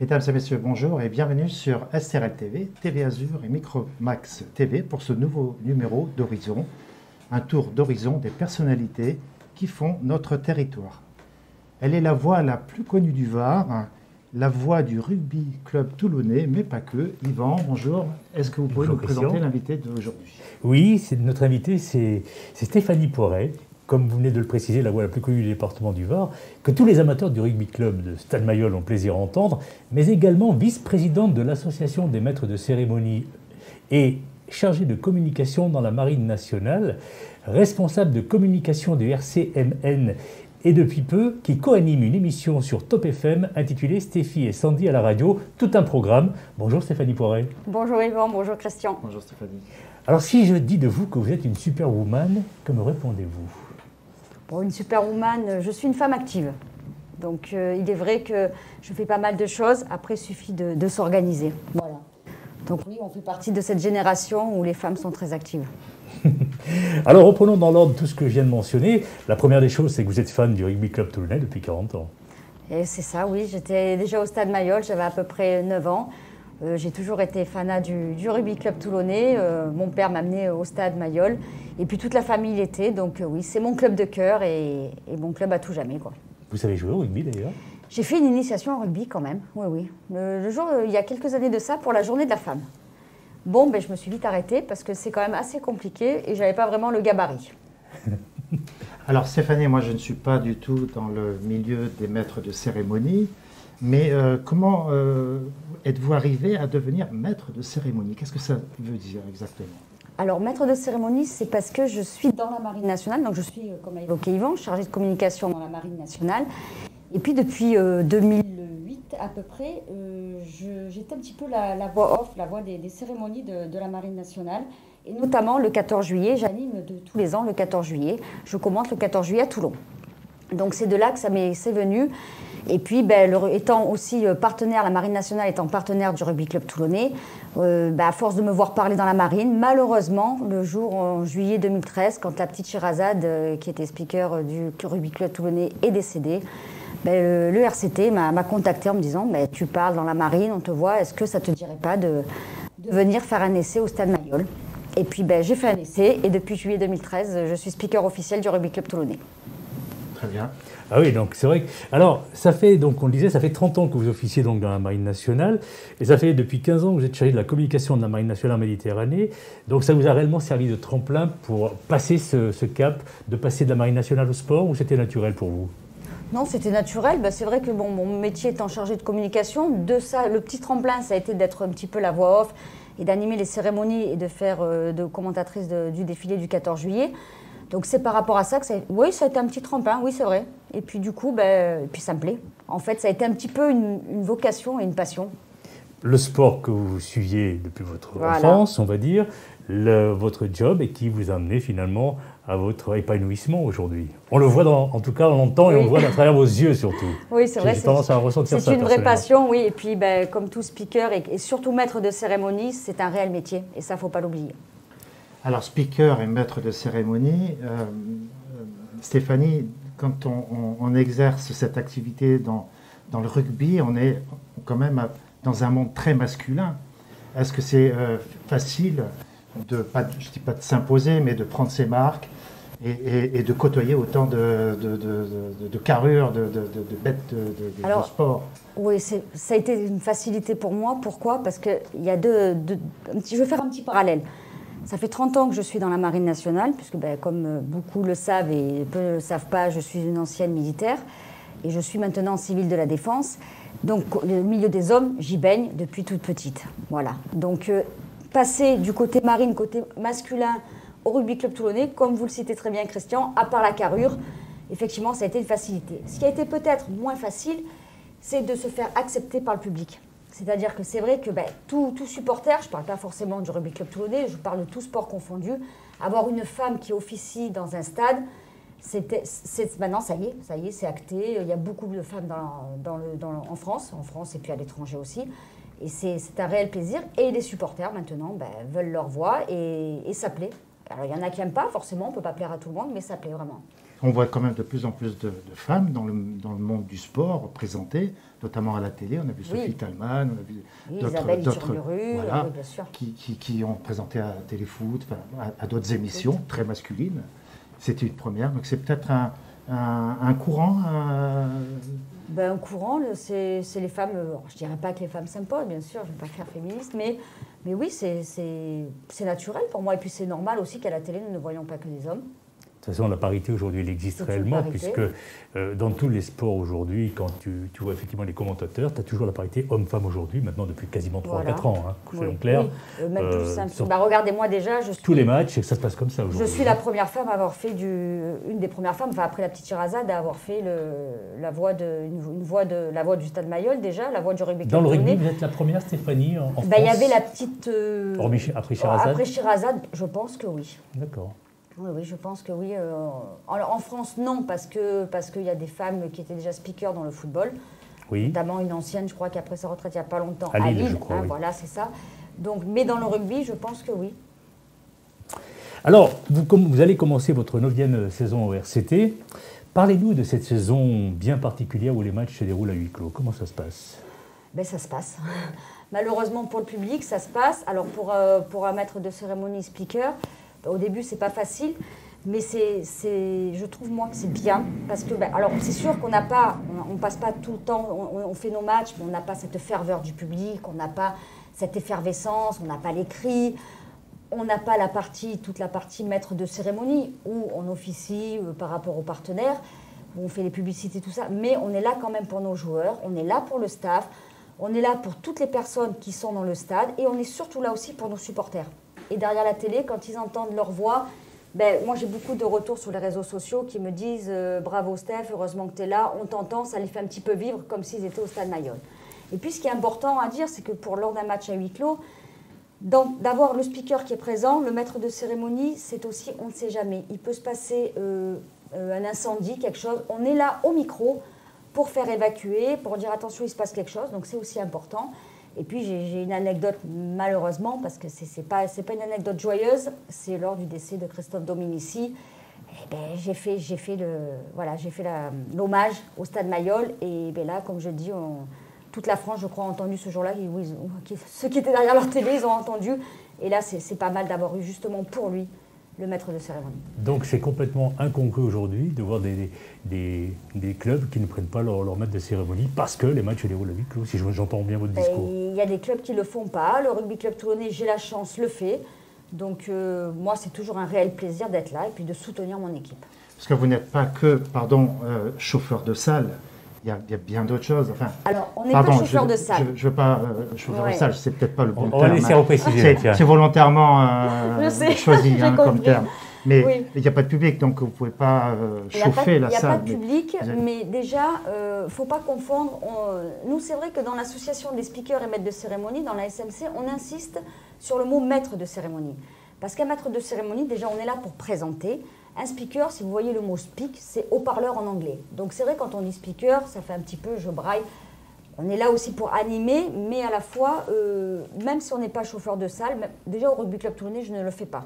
Mesdames et messieurs, bonjour et bienvenue sur SRL TV, TV Azur et Micromax TV pour ce nouveau numéro d'Horizon, un tour d'horizon des personnalités qui font notre territoire. Elle est la voix la plus connue du Var, la voix du rugby club toulonnais, mais pas que. Yvan, bonjour. Est-ce que vous pouvez nous présenter l'invité d'aujourd'hui? Oui, notre invité, c'est Stéphanie Poiret. Comme vous venez de le préciser, la voix la plus connue du département du Var, que tous les amateurs du rugby club de Stade Mayol ont plaisir à entendre, mais également vice-présidente de l'association des maîtres de cérémonie et chargée de communication dans la Marine nationale, responsable de communication du RCMN et depuis peu, qui co-anime une émission sur Top FM intitulée Stéphie et Sandy à la radio, tout un programme. Bonjour Stéphanie Poiret. Bonjour Yvan, bonjour Christian. Bonjour Stéphanie. Alors si je dis de vous que vous êtes une superwoman, que me répondez-vous? Bon, une superwoman, je suis une femme active. Donc il est vrai que je fais pas mal de choses, après il suffit de s'organiser. Voilà. Donc oui, on fait partie de cette génération où les femmes sont très actives. Alors reprenons dans l'ordre tout ce que je viens de mentionner. La première des choses, c'est que vous êtes fan du rugby club toulonnais depuis 40 ans. Et c'est ça, oui. J'étais déjà au Stade Mayol, j'avais à peu près 9 ans. J'ai toujours été fanat du rugby club toulonnais. Mon père m'a amené au Stade Mayol. Et puis toute la famille l'était. Donc oui, c'est mon club de cœur et mon club à tout jamais, quoi. Vous savez jouer au rugby d'ailleurs? J'ai fait une initiation au rugby quand même, oui, oui. Le jour, il y a quelques années de ça, pour la journée de la femme. Bon, ben, je me suis vite arrêtée parce que c'est quand même assez compliqué et je n'avais pas vraiment le gabarit. Alors Stéphanie, moi je ne suis pas du tout dans le milieu des maîtres de cérémonie, mais comment êtes-vous arrivé à devenir maître de cérémonie? Qu'est-ce que ça veut dire exactement? Alors, maître de cérémonie, c'est parce que je suis dans la Marine nationale, donc je suis, comme a évoqué Yvan, chargée de communication dans la Marine nationale. Et puis depuis 2008 à peu près, j'étais un petit peu la voix off, la voix des cérémonies de la Marine nationale. Et notamment le 14 juillet, j'anime de tous les ans le 14 juillet. Je commente le 14 juillet à Toulon. Donc c'est de là que c'est venu. Et puis, étant aussi partenaire, la Marine nationale étant partenaire du rugby club toulonnais, à force de me voir parler dans la Marine, malheureusement, le jour en juillet 2013, quand la petite Sherazade, qui était speaker du rugby club toulonnais, est décédée, le RCT m'a contacté en me disant tu parles dans la Marine, on te voit, est-ce que ça ne te dirait pas de venir faire un essai au Stade Mayol? Et puis j'ai fait un essai et depuis juillet 2013, je suis speaker officiel du rugby club toulonnais. Très bien. Ah oui, donc c'est vrai que... Alors, ça fait, donc on le disait, ça fait 30 ans que vous officiez donc dans la Marine nationale, et ça fait depuis 15 ans que vous êtes chargé de la communication de la Marine nationale en Méditerranée, donc ça vous a réellement servi de tremplin pour passer ce cap, de passer de la Marine nationale au sport, ou c'était naturel pour vous? Non, c'était naturel. C'est vrai que mon métier étant chargé de communication, de ça, le petit tremplin, ça a été d'être un petit peu la voix off et d'animer les cérémonies et de faire de commentatrice du défilé du 14 juillet. Donc c'est par rapport à ça que ça a été un petit tremplin, oui c'est vrai. Et puis du coup, puis ça me plaît. En fait, ça a été un petit peu une vocation et une passion. Le sport que vous suiviez depuis votre enfance, on va dire, votre job et qui vous a amené finalement à votre épanouissement aujourd'hui. On le voit, en tout cas, on l'entend et on le voit à travers vos yeux surtout. Oui, c'est vrai. J'ai tendance à ressentir ça. C'est une vraie passion, oui. Et puis, comme tout speaker et surtout maître de cérémonie, c'est un réel métier. Et ça, il ne faut pas l'oublier. Alors, speaker et maître de cérémonie, Stéphanie, quand on exerce cette activité dans le rugby, on est quand même dans un monde très masculin. Est-ce que c'est facile je ne dis pas de s'imposer, mais de prendre ses marques et de côtoyer autant de carrures, de bêtes de sport? Oui, ça a été une facilité pour moi. Pourquoi? Parce qu'il y a je vais faire un petit parallèle. Ça fait 30 ans que je suis dans la Marine nationale, puisque comme beaucoup le savent et peu ne le savent pas, je suis une ancienne militaire et je suis maintenant civile de la défense. Donc, le milieu des hommes, j'y baigne depuis toute petite. Voilà. Donc, passer du côté marine, côté masculin, au rugby club toulonnais, comme vous le citez très bien, Christian, à part la carrure, effectivement, ça a été une facilité. Ce qui a été peut-être moins facile, c'est de se faire accepter par le public. C'est-à-dire que c'est vrai que tout supporter, je ne parle pas forcément du rugby club toulonnais, je parle de tout sport confondu, avoir une femme qui officie dans un stade, maintenant ça y est, c'est acté. Il y a beaucoup de femmes en France et puis à l'étranger aussi. Et c'est un réel plaisir. Et les supporters maintenant veulent leur voix et ça plaît. Alors il y en a qui n'aiment pas, forcément, on ne peut pas plaire à tout le monde, mais ça plaît vraiment. On voit quand même de plus en plus de femmes dans le monde du sport présentées, notamment à la télé. On a vu Sophie Thalmann, on a vu d'autres voilà, bien sûr. qui ont présenté à Téléfoot, à d'autres émissions très masculines. C'était une première, donc c'est peut-être un courant. Un courant, c'est les femmes. Je dirais pas que les femmes s'imposent, bien sûr, je ne vais pas faire féministe, mais oui, c'est naturel pour moi. Et puis c'est normal aussi qu'à la télé, nous ne voyons pas que des hommes. De toute façon, la parité aujourd'hui, elle existe réellement, puisque dans tous les sports aujourd'hui, quand tu vois effectivement les commentateurs, tu as toujours la parité homme-femme aujourd'hui, maintenant depuis quasiment 3 ou 4 ans, soyons clairs. Oui. Même plus simple. Regardez-moi déjà, tous les matchs, et que ça se passe comme ça aujourd'hui. Je suis la première femme à avoir fait une des premières femmes, après la petite Shirazade, à avoir fait la voix du Stade Mayol déjà, la voix du rugby. Dans le rugby, vous êtes la première, Stéphanie, en France? Il y avait la petite... après Shirazade? Après Shirazade, je pense que oui. D'accord. Oui, je pense que oui. En France, non, parce qu'il y a des femmes qui étaient déjà speakers dans le football. Oui. Notamment une ancienne, je crois, qui a pris sa retraite il n'y a pas longtemps, à Lille. Je crois, oui. Voilà, c'est ça. Donc, mais dans le rugby, je pense que oui. Alors, vous allez commencer votre 9e saison au RCT. Parlez-nous de cette saison bien particulière où les matchs se déroulent à huis clos. Comment ça se passe? Ça se passe. Malheureusement pour le public, ça se passe. Alors, pour un maître de cérémonie speaker, au début, c'est pas facile, mais je trouve moi que c'est bien parce que, alors c'est sûr qu'on n'a pas, on passe pas tout le temps, on fait nos matchs, mais on n'a pas cette ferveur du public, on n'a pas cette effervescence, on n'a pas les cris, on n'a pas toute la partie maître de cérémonie où on officie par rapport aux partenaires, où on fait les publicités, tout ça, mais on est là quand même pour nos joueurs, on est là pour le staff, on est là pour toutes les personnes qui sont dans le stade et on est surtout là aussi pour nos supporters. Et derrière la télé, quand ils entendent leur voix, moi j'ai beaucoup de retours sur les réseaux sociaux qui me disent bravo Steph, heureusement que tu es là, on t'entend, ça les fait un petit peu vivre comme s'ils étaient au Stade Mayol. Et puis ce qui est important à dire, c'est que lors d'un match à huis clos, d'avoir le speaker qui est présent, le maître de cérémonie, c'est aussi, on ne sait jamais, il peut se passer un incendie, quelque chose. On est là au micro pour faire évacuer, pour dire attention, il se passe quelque chose, donc c'est aussi important. Et puis j'ai une anecdote malheureusement, parce que c'est pas une anecdote joyeuse, c'est lors du décès de Christophe Dominici. J'ai fait l'hommage au Stade Mayol et là, comme je dis, toute la France, je crois, a entendu ce jour-là. Ceux qui étaient derrière leur télé, ils ont entendu. Et là, c'est pas mal d'avoir eu justement pour lui le maître de cérémonie. Donc c'est complètement incongru aujourd'hui de voir des clubs qui ne prennent pas leur maître de cérémonie parce que les matchs se déroulent à huis clos, si j'entends bien votre discours. Il y a des clubs qui ne le font pas. Le rugby club toulonnais, j'ai la chance, le fait. Donc moi, c'est toujours un réel plaisir d'être là et puis de soutenir mon équipe. Parce que vous n'êtes pas que, chauffeur de salle. Il y a bien d'autres choses. Enfin, alors, on n'est pas chauffeur de salle. Je ne veux pas chauffeur de salle, c'est peut-être pas le bon terme. On va laisser repréciser. C'est volontairement choisi comme terme. Mais il n'y a pas de public, donc vous ne pouvez pas chauffer la salle. Il n'y a pas de public, mais déjà, il ne faut pas confondre. Nous, c'est vrai que dans l'association des speakers et maîtres de cérémonie, dans la SMC, on insiste sur le mot maître de cérémonie. Parce qu'un maître de cérémonie, déjà, on est là pour présenter. Un speaker, si vous voyez le mot speak, c'est haut-parleur en anglais. Donc c'est vrai, quand on dit speaker, ça fait un petit peu, je braille. On est là aussi pour animer, mais à la fois, même si on n'est pas chauffeur de salle, déjà au Rugby Club Toulonnais, je ne le fais pas.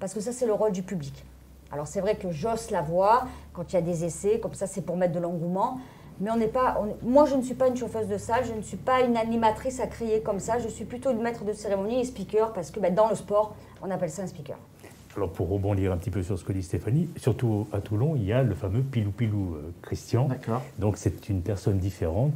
Parce que ça, c'est le rôle du public. Alors c'est vrai que j'ose la voix, quand il y a des essais, comme ça, c'est pour mettre de l'engouement. Mais moi, je ne suis pas une chauffeuse de salle, je ne suis pas une animatrice à crier comme ça. Je suis plutôt une maître de cérémonie et speaker, parce que dans le sport, on appelle ça un speaker. Alors pour rebondir un petit peu sur ce que dit Stéphanie, surtout à Toulon, il y a le fameux Pilou Christian. D'accord. Donc c'est une personne différente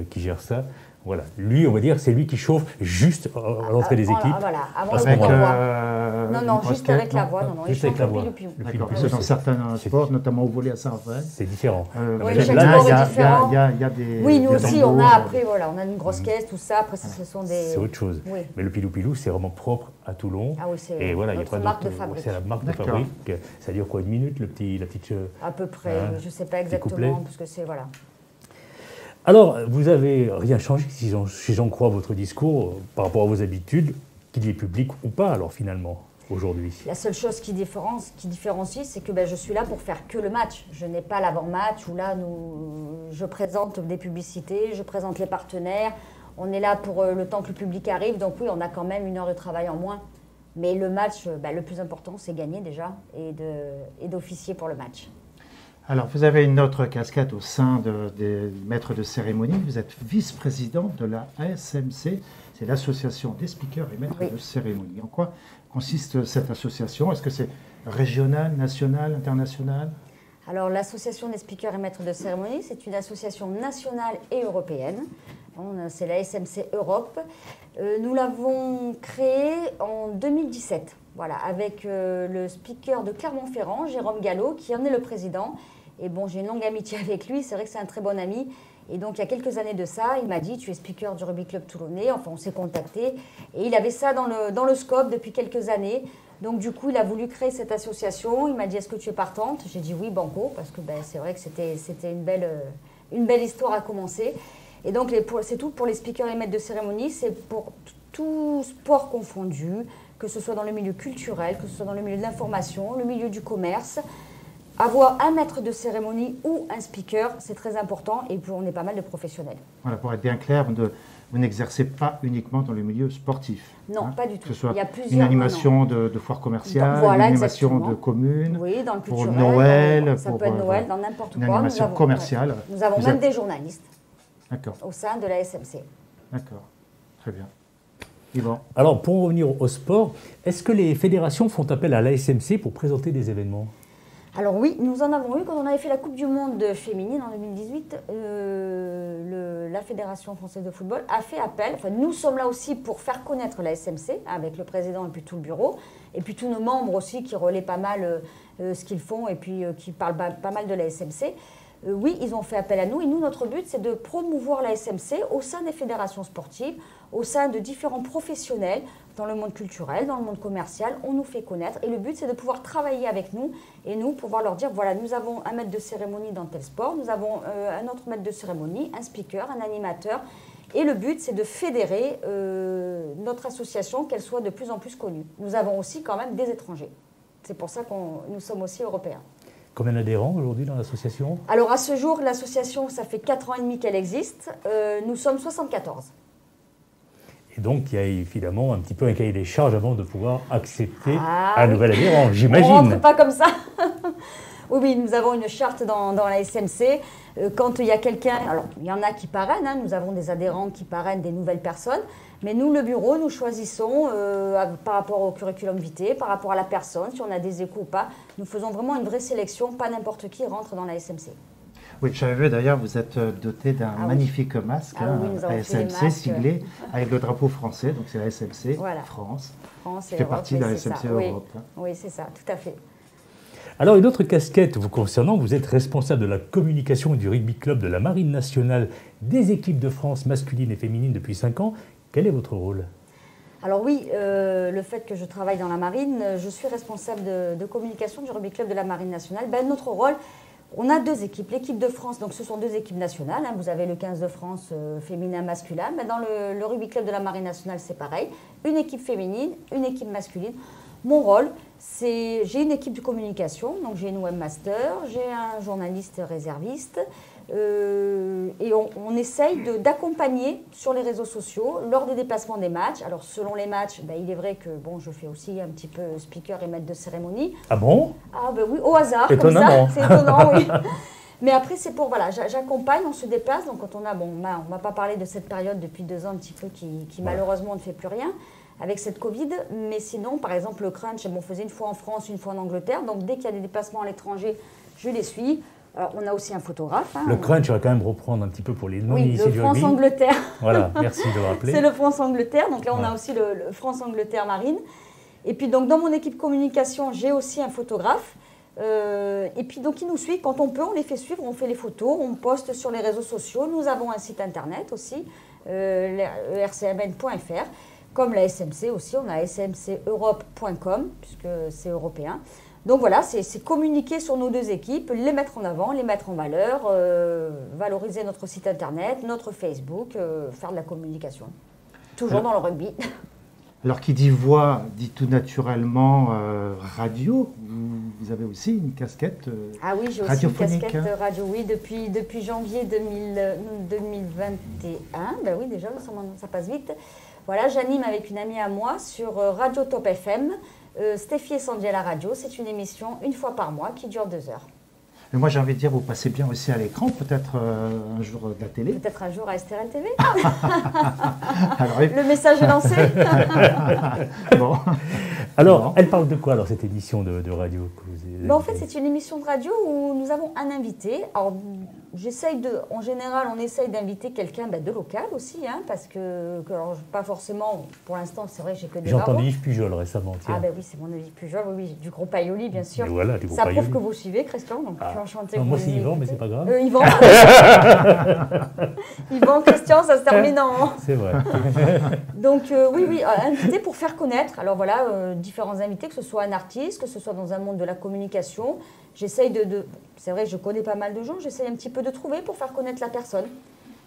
qui gère ça. Voilà. Lui, on va dire, c'est lui qui chauffe juste à l'entrée des équipes. Voilà, avant avec la voix. Non, juste avec la voix. Non, juste avec la voix. D'accord, parce que dans certains sports, notamment au volley à Saint-Raphaël, c'est différent. Oui, chaque sport est différent. Il y a des. Oui, nous aussi, on a après, on a une grosse caisse, tout ça. Après, ce sont des. C'est autre chose. Oui. Mais le Pilou, c'est vraiment propre à Toulon. Ah oui, c'est notre marque de fabrique. C'est la marque de fabrique. Ça dure quoi, une minute, la petite. À peu près, je ne sais pas exactement, parce que c'est voilà. Alors, vous n'avez rien changé, si j'en crois votre discours, par rapport à vos habitudes, qu'il y ait public ou pas, alors finalement, aujourd'hui. La seule chose qui différencie, c'est que je suis là pour faire que le match. Je n'ai pas l'avant-match où là, je présente des publicités, je présente les partenaires. On est là pour le temps que le public arrive, donc oui, on a quand même 1 heure de travail en moins. Mais le match, le plus important, c'est gagner déjà et d'officier pour le match. Alors, vous avez une autre casquette au sein des maîtres de cérémonie. Vous êtes vice-président de la ASMC, c'est l'association des speakers et maîtres de cérémonie. En quoi consiste cette association? Est-ce que c'est régional, national, international? Alors, l'association des speakers et maîtres de cérémonie, c'est une association nationale et européenne. C'est la SMC Europe. Nous l'avons créée en 2017, voilà, avec le speaker de Clermont-Ferrand, Jérôme Gallo, qui en est le président. Et bon, j'ai une longue amitié avec lui, c'est vrai que c'est un très bon ami. Et donc, il y a quelques années de ça, il m'a dit, tu es speaker du Rugby Club Toulonnais. Enfin, on s'est contacté. Et il avait ça dans le scope depuis quelques années. Donc, du coup, il a voulu créer cette association. Il m'a dit, est-ce que tu es partante? J'ai dit oui, banco, parce que c'est vrai que c'était une belle histoire à commencer. Et donc, c'est tout pour les speakers et maîtres de cérémonie. C'est pour tout sport confondu, que ce soit dans le milieu culturel, que ce soit dans le milieu de l'information, le milieu du commerce. Avoir un maître de cérémonie ou un speaker, c'est très important et on est pas mal de professionnels. Voilà, pour être bien clair, vous n'exercez pas uniquement dans le milieu sportif. Non, pas du tout. Que ce soit Il y a plusieurs, une animation de foire commerciale, voilà, une animation exactement. de commune, oui, dans le pour culturel, Noël, ça peut être Noël, dans n'importe quoi. Une animation commerciale. Ouais. Nous avons même des journalistes au sein de la SMC. D'accord, très bien. Yvan. Alors, pour en revenir au sport, est-ce que les fédérations font appel à l'ASMC pour présenter des événements? Alors oui, nous en avons eu quand on avait fait la Coupe du Monde féminine en 2018. La Fédération française de football a fait appel. Enfin, nous sommes là aussi pour faire connaître la SMC avec le président et puis tout le bureau. Et puis tous nos membres aussi qui relaient pas mal ce qu'ils font et puis qui parlent pas mal de la SMC. Oui, ils ont fait appel à nous et nous, notre but, c'est de promouvoir la SMC au sein des fédérations sportives, au sein de différents professionnels, dans le monde culturel, dans le monde commercial, on nous fait connaître. Et le but, c'est de pouvoir travailler avec nous et nous, pouvoir leur dire, voilà, nous avons un maître de cérémonie dans tel sport, nous avons un autre maître de cérémonie, un speaker, un animateur. Et le but, c'est de fédérer notre association, qu'elle soit de plus en plus connue. Nous avons aussi quand même des étrangers. C'est pour ça que nous sommes aussi européens. Combien d'adhérents aujourd'hui dans l'association? Alors à ce jour, l'association, ça fait 4 ans et demi qu'elle existe. Nous sommes 74. Et donc, il y a évidemment un petit peu un cahier des charges avant de pouvoir accepter un nouvel adhérent, j'imagine. On ne rentre pas comme ça. Oui, nous avons une charte dans la SMC. Quand il y a quelqu'un, alors il y en a qui parrainent, nous avons des adhérents qui parrainent des nouvelles personnes, mais nous, le bureau, nous choisissons par rapport au curriculum vitae, par rapport à la personne, si on a des échos ou pas. Nous faisons vraiment une vraie sélection, pas n'importe qui rentre dans la SMC. Oui, j'avais vu d'ailleurs, vous êtes doté d'un magnifique masque, SMC siglé, avec le drapeau français, donc c'est la SMC France, qui fait partie de la SMC Europe. Oui, c'est ça, tout à fait. Alors, une autre casquette vous concernant, vous êtes responsable de la communication du rugby club de la Marine nationale des équipes de France masculines et féminines depuis 5 ans. Quel est votre rôle? Alors oui, le fait que je travaille dans la Marine, je suis responsable de communication du rugby club de la Marine nationale. Notre rôle, on a 2 équipes. L'équipe de France, donc ce sont 2 équipes nationales. Vous avez le 15 de France féminin, masculin. Mais dans le rugby club de la Marine nationale, c'est pareil. Une équipe féminine, une équipe masculine. Mon rôle, j'ai une équipe de communication, donc j'ai une webmaster, j'ai un journaliste réserviste, et on essaye d'accompagner sur les réseaux sociaux lors des déplacements des matchs. Alors selon les matchs, il est vrai que je fais aussi un petit peu speaker et maître de cérémonie. Ah bon? Ah oui, au hasard, étonnamment. Comme ça, c'est étonnant, oui. Mais après, c'est pour, j'accompagne, on se déplace, donc quand on ne m'a pas parlé de cette période depuis 2 ans un petit peu qui malheureusement ne fait plus rien avec cette Covid, mais sinon, par exemple, le crunch, on faisait une fois en France, une fois en Angleterre, donc dès qu'il y a des déplacements à l'étranger, je les suis. Alors, on a aussi un photographe. Le crunch, on va quand même reprendre un petit peu pour les non-initiés du rugby. Oui, le France-Angleterre. Voilà, merci de le rappeler. C'est le France-Angleterre, donc là, on a aussi le France-Angleterre Marine. Et puis, donc, dans mon équipe communication, j'ai aussi un photographe. Et puis, donc, il nous suit. Quand on peut, on les fait suivre, on fait les photos, on poste sur les réseaux sociaux. Nous avons un site internet aussi, rcmn.fr. Comme la SMC aussi, on a smceurope.com, puisque c'est européen. Donc voilà, c'est communiquer sur nos 2 équipes, les mettre en avant, les mettre en valeur, valoriser notre site internet, notre Facebook, faire de la communication. Toujours dans le rugby. Alors, qui dit voix, dit tout naturellement radio. Vous avez aussi une casquette Ah oui, j'ai aussi une casquette radio, oui, depuis janvier 2021. Ben oui, déjà, ça passe vite. Voilà, j'anime avec une amie à moi sur Radio Top FM, Stéphie et Sandy à la radio. C'est une émission 1 fois par mois qui dure 2 heures. Mais moi, j'ai envie de dire, vous passez bien aussi à l'écran, peut-être un jour de la télé. Peut-être un jour à STRL TV. Alors, Le message est lancé. bon. Alors, Bon. elle parle de quoi, alors, cette émission de radio que vous avez... En fait, c'est une émission de radio où nous avons un invité. Alors, en général, on essaye d'inviter quelqu'un de local aussi, hein, parce que alors, pas forcément, pour l'instant, c'est vrai que j'ai que des J'ai entendu barreaux. Yves Pujol récemment, tiens. Ah ben oui, c'est mon avis Pujol, oui, du groupe Aioli, bien sûr. Et voilà, du groupe Ça prouve Aioli. que vous suivez, Christian, donc je suis enchantée. Non, que moi, vous c'est ayez Yvan, mais écouté. c'est pas grave. Yvan. Yvan, Christian, ça se termine en... C'est vrai. Donc oui, invité pour faire connaître. Alors voilà, différents invités, que ce soit un artiste, que ce soit dans un monde de la communication. J'essaye c'est vrai, je connais pas mal de gens, j'essaye un petit peu de trouver pour faire connaître la personne.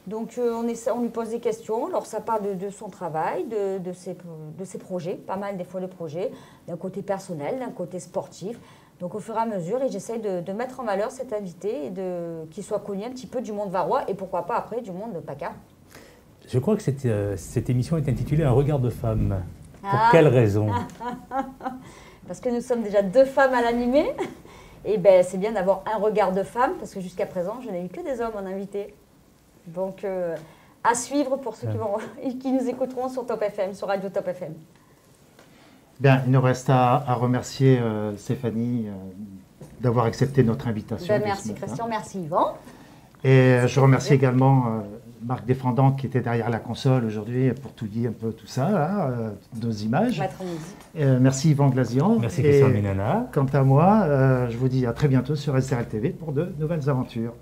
Donc on lui pose des questions, alors ça parle de son travail, de ses projets, pas mal des fois de projets, d'un côté personnel, d'un côté sportif. Donc au fur et à mesure, et j'essaye de mettre en valeur cet invité et qu'il soit connu un petit peu du monde varois et pourquoi pas après du monde de PACA. Je crois que cette émission est intitulée Un regard de femme. Pour quelle quelle raison? Parce que nous sommes déjà 2 femmes à l'animer. Et c'est bien d'avoir un regard de femme, parce que jusqu'à présent, je n'ai eu que des hommes en invité. Donc, à suivre pour ceux qui nous écouteront sur Top FM, sur Radio Top FM. Bien, il nous reste à remercier Stéphanie d'avoir accepté notre invitation. Merci Christian, merci Yvan. Et je remercie également Marc Desfendant qui était derrière la console aujourd'hui pour tout dire un peu tout ça, là, nos images. Maître musique. Merci Yvan Glazian. Merci Christian Minana. Quant à moi, je vous dis à très bientôt sur SRL TV pour de nouvelles aventures.